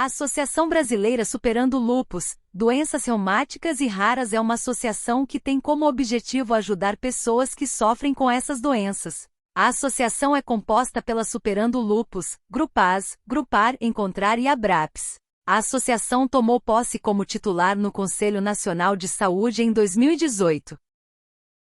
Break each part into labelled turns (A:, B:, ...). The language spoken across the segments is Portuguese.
A: A Associação Brasileira Superando o Lúpus, Doenças Reumáticas e Raras é uma associação que tem como objetivo ajudar pessoas que sofrem com essas doenças. A associação é composta pela Superando o Lúpus, Grupaz, Grupar, Encontrar e Abraps. A associação tomou posse como titular no Conselho Nacional de Saúde em 2018.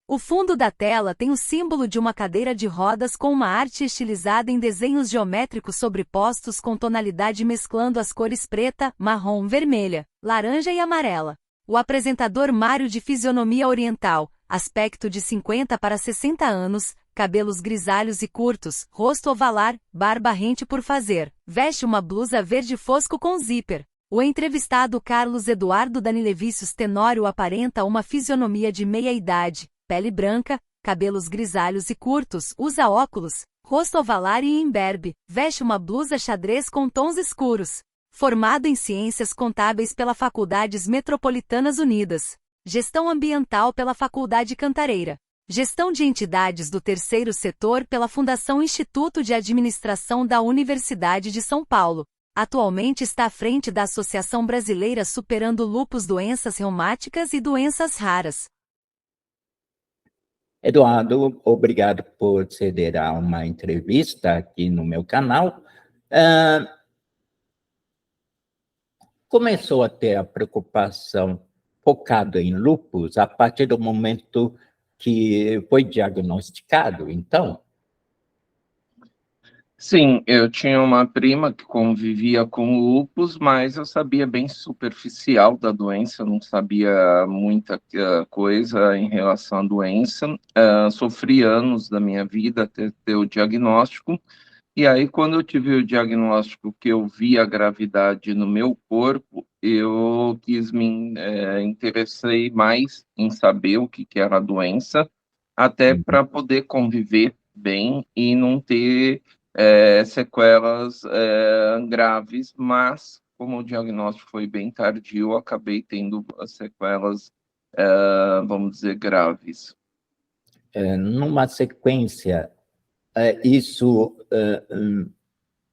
A: O fundo da tela tem o símbolo de uma cadeira de rodas com uma arte estilizada em desenhos geométricos sobrepostos com tonalidade mesclando as cores preta, marrom, vermelha, laranja e amarela. O apresentador Mário, de fisionomia oriental, aspecto de 50 para 60 anos, cabelos grisalhos e curtos, rosto ovalar, barba rente por fazer, veste uma blusa verde fosco com zíper. O entrevistado Carlos Eduardo Danilevicius Tenório aparenta uma fisionomia de meia-idade, pele branca, cabelos grisalhos e curtos, usa óculos, rosto ovalar e imberbe, veste uma blusa xadrez com tons escuros. Formado em Ciências Contábeis pela Faculdades Metropolitanas Unidas. Gestão Ambiental pela Faculdade Cantareira. Gestão de Entidades do Terceiro Setor pela Fundação Instituto de Administração da Universidade de São Paulo. Atualmente está à frente da Associação Brasileira Superando Lúpus, Doenças Reumáticas e Doenças Raras.
B: Eduardo, obrigado por ceder a uma entrevista aqui no meu canal. Começou a ter a preocupação focada em lúpus a partir do momento que foi diagnosticado, então?
C: Sim, eu tinha uma prima que convivia com lúpus, mas eu sabia bem superficial da doença, eu não sabia muita coisa em relação à doença. Sofri anos da minha vida até ter o diagnóstico, e aí quando eu tive o diagnóstico que eu vi a gravidade no meu corpo, eu interessei mais em saber o que era a doença, até para poder conviver bem e não ter sequelas graves, mas como o diagnóstico foi bem tardio, eu acabei tendo as sequelas, vamos dizer, graves.
B: Numa sequência,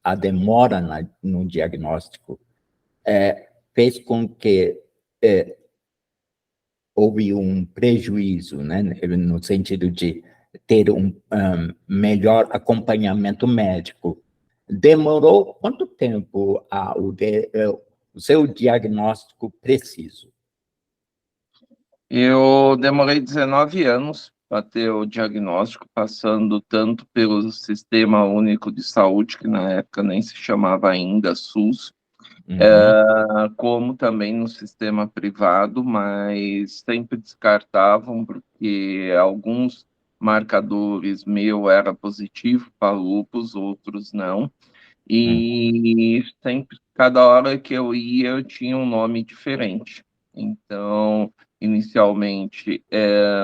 B: a demora no diagnóstico fez com que houve um prejuízo, né, no sentido de ter um melhor acompanhamento médico. Demorou quanto tempo o seu diagnóstico preciso?
C: Eu demorei 19 anos para ter o diagnóstico, passando tanto pelo Sistema Único de Saúde, que na época nem se chamava ainda SUS, como também no sistema privado, mas sempre descartavam, porque alguns marcadores meu era positivo para lúpus, outros não. E sempre, cada hora que eu ia, eu tinha um nome diferente. Então, inicialmente,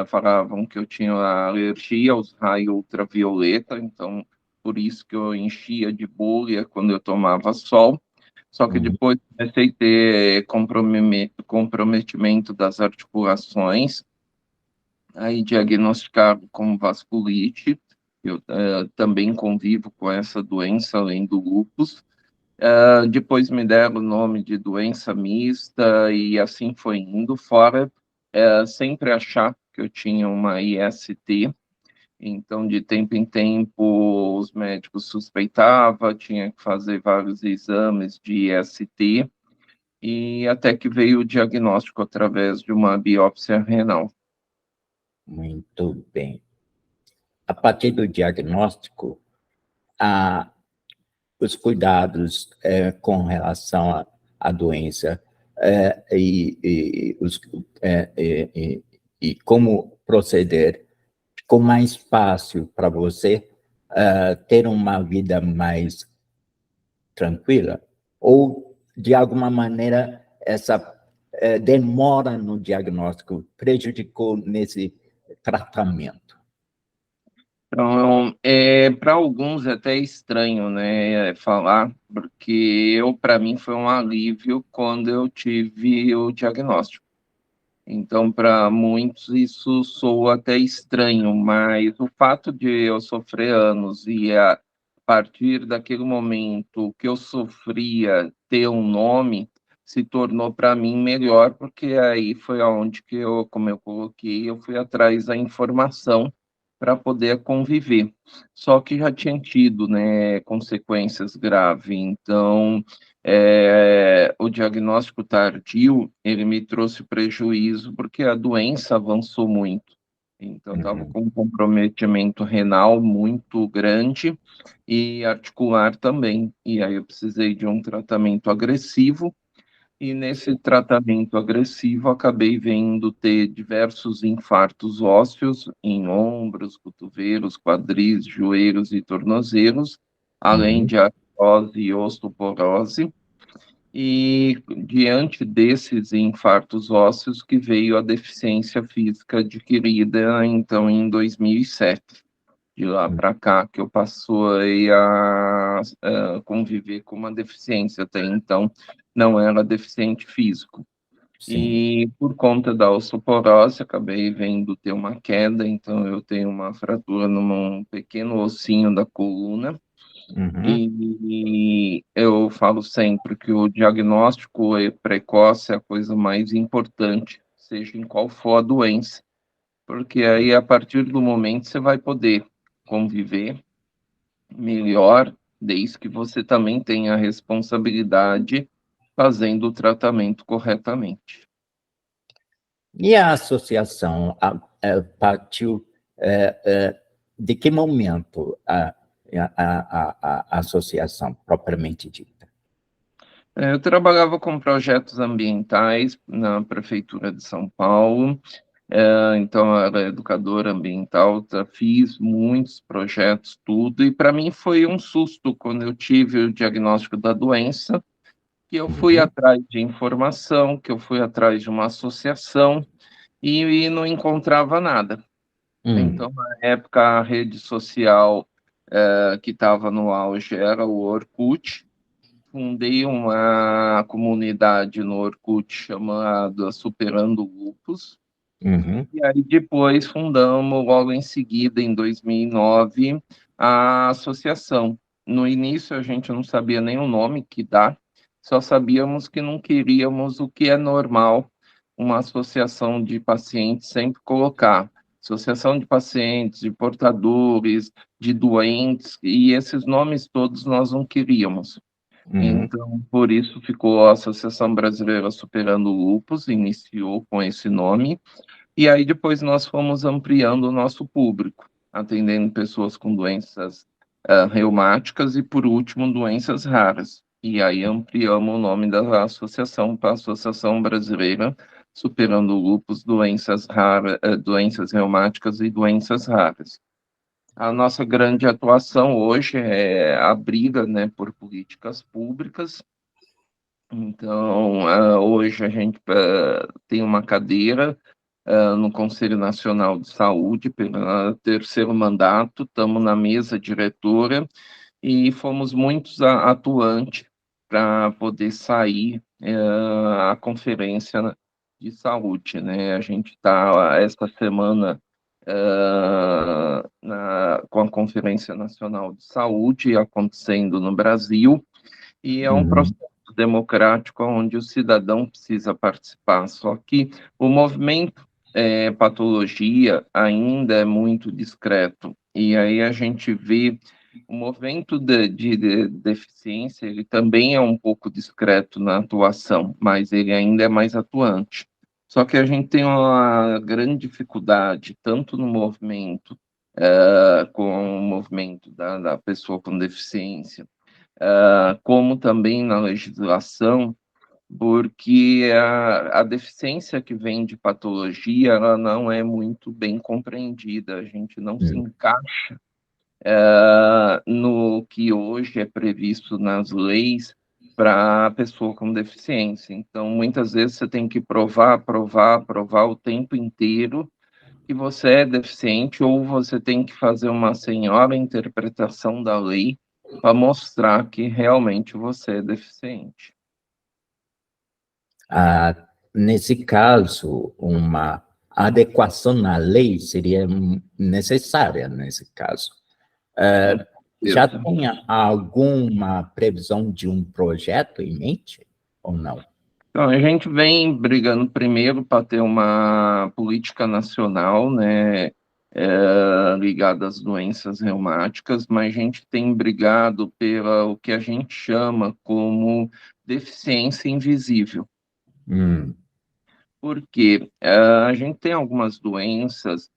C: falavam que eu tinha alergia aos raios ultravioleta, então, por isso que eu enchia de bolha quando eu tomava sol. Só que depois comecei a ter comprometimento das articulações, aí diagnosticado como vasculite. Eu também convivo com essa doença, além do lúpus. Depois me deram o nome de doença mista e assim foi indo, fora sempre achar que eu tinha uma IST. Então, de tempo em tempo, os médicos suspeitavam, tinha que fazer vários exames de IST, e até que veio o diagnóstico através de uma biópsia renal.
B: Muito bem. A partir do diagnóstico, os cuidados com relação à doença e como proceder, ficou mais fácil para você ter uma vida mais tranquila? Ou, de alguma maneira, essa demora no diagnóstico prejudicou nesse tratamento?
C: Então, para alguns é até estranho, né, falar, porque para mim foi um alívio quando eu tive o diagnóstico. Então, para muitos isso soa até estranho, mas o fato de eu sofrer anos e partir daquele momento que eu sofria ter um nome, se tornou para mim melhor, porque aí foi aonde que eu, como eu coloquei, eu fui atrás da informação para poder conviver. Só que já tinha tido, né, consequências graves. Então, o diagnóstico tardio, ele me trouxe prejuízo porque a doença avançou muito. Então, eu estava com um comprometimento renal muito grande e articular também. E aí eu precisei de um tratamento agressivo, e nesse tratamento agressivo acabei vendo ter diversos infartos ósseos em ombros, cotovelos, quadris, joelhos e tornozelos, além de artrose e osteoporose. E diante desses infartos ósseos que veio a deficiência física adquirida, então, em 2007. De lá para cá, que eu passei a conviver com uma deficiência. Até então, não era deficiente físico.
B: Sim.
C: E por conta da osteoporose, acabei vendo ter uma queda, então eu tenho uma fratura num pequeno ossinho da coluna. E eu falo sempre que o diagnóstico precoce é a coisa mais importante, seja em qual for a doença, porque aí, a partir do momento, você vai poder conviver melhor, desde que você também tenha a responsabilidade fazendo o tratamento corretamente.
B: E a associação partiu de que momento a associação propriamente dita?
C: Eu trabalhava com projetos ambientais na Prefeitura de São Paulo, então eu era educadora ambiental, fiz muitos projetos, tudo, e para mim foi um susto quando eu tive o diagnóstico da doença, que eu fui atrás de informação, que eu fui atrás de uma associação e não encontrava nada. Então, na época, a rede social que estava no auge era o Orkut. Fundei uma comunidade no Orkut chamada Superando Lupus. E aí depois fundamos, logo em seguida, em 2009, a associação. No início a gente não sabia nem o nome que dá, só sabíamos que não queríamos o que é normal uma associação de pacientes sempre colocar. Associação de pacientes, de portadores, de doentes, e esses nomes todos nós não queríamos. Então, por isso ficou a Associação Brasileira Superando o Lupus, iniciou com esse nome, e aí depois nós fomos ampliando o nosso público, atendendo pessoas com doenças reumáticas e, por último, doenças raras. E aí ampliamos o nome da associação para a Associação Brasileira Superando o Lupus, doenças raras, doenças reumáticas e doenças raras. A nossa grande atuação hoje é a briga, né, por políticas públicas. Então, hoje a gente tem uma cadeira no Conselho Nacional de Saúde, pelo terceiro mandato, estamos na mesa diretora e fomos muitos atuantes para poder sair a conferência de saúde, né? A gente está, esta semana, com a Conferência Nacional de Saúde acontecendo no Brasil, e é um processo democrático onde o cidadão precisa participar, só que o movimento patologia ainda é muito discreto, e aí a gente vê o movimento de deficiência, ele também é um pouco discreto na atuação, mas ele ainda é mais atuante. Só que a gente tem uma grande dificuldade, tanto no movimento, com o movimento da pessoa com deficiência, como também na legislação, porque a deficiência que vem de patologia, ela não é muito bem compreendida, a gente não se encaixa no que hoje é previsto nas leis para a pessoa com deficiência. Então, muitas vezes você tem que provar o tempo inteiro que você é deficiente, ou você tem que fazer uma senhora interpretação da lei para mostrar que realmente você é deficiente.
B: Nesse caso, uma adequação na lei seria necessária, nesse caso. já tem alguma previsão de um projeto em mente ou não?
C: Então, a gente vem brigando primeiro para ter uma política nacional, né, ligada às doenças reumáticas, mas a gente tem brigado pela o que a gente chama como deficiência invisível. Porque a gente tem algumas doenças,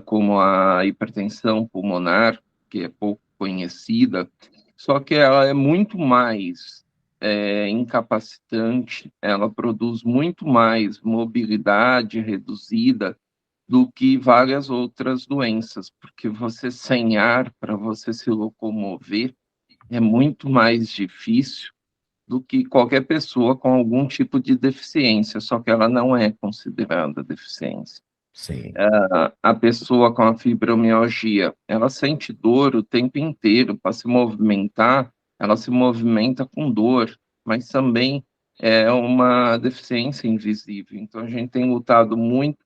C: como a hipertensão pulmonar, que é pouco conhecida, só que ela é muito mais incapacitante, ela produz muito mais mobilidade reduzida do que várias outras doenças, porque você sem ar, para você se locomover, é muito mais difícil do que qualquer pessoa com algum tipo de deficiência, só que ela não é considerada deficiência.
B: Sim.
C: A pessoa com a fibromialgia, ela sente dor o tempo inteiro para se movimentar, ela se movimenta com dor, mas também é uma deficiência invisível. Então, a gente tem lutado muito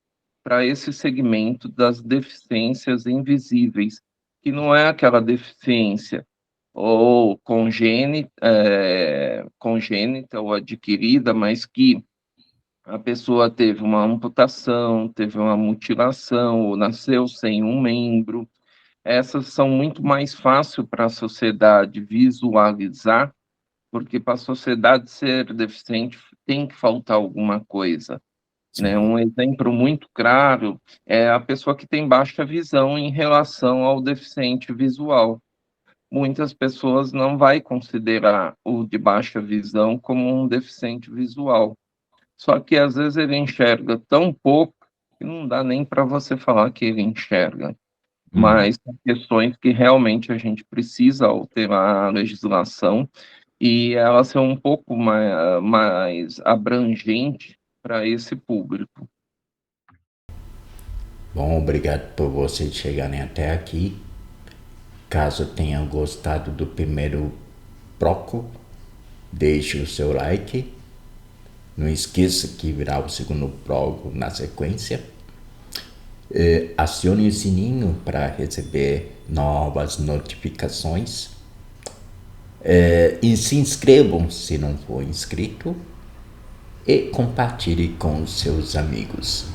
C: para esse segmento das deficiências invisíveis, que não é aquela deficiência ou congênita ou adquirida, mas que a pessoa teve uma amputação, teve uma mutilação, ou nasceu sem um membro. Essas são muito mais fáceis para a sociedade visualizar, porque para a sociedade ser deficiente tem que faltar alguma coisa. Né? Um exemplo muito claro é a pessoa que tem baixa visão em relação ao deficiente visual. Muitas pessoas não vai considerar o de baixa visão como um deficiente visual. Só que às vezes ele enxerga tão pouco que não dá nem para você falar que ele enxerga. Mas são questões que realmente a gente precisa alterar a legislação e ela ser um pouco mais abrangente para esse público.
B: Bom, obrigado por vocês chegarem até aqui. Caso tenham gostado do primeiro bloco, deixe o seu like. Não esqueça que virá o segundo bloco na sequência. Acione o sininho para receber novas notificações. E se inscrevam se não for inscrito. E compartilhe com os seus amigos.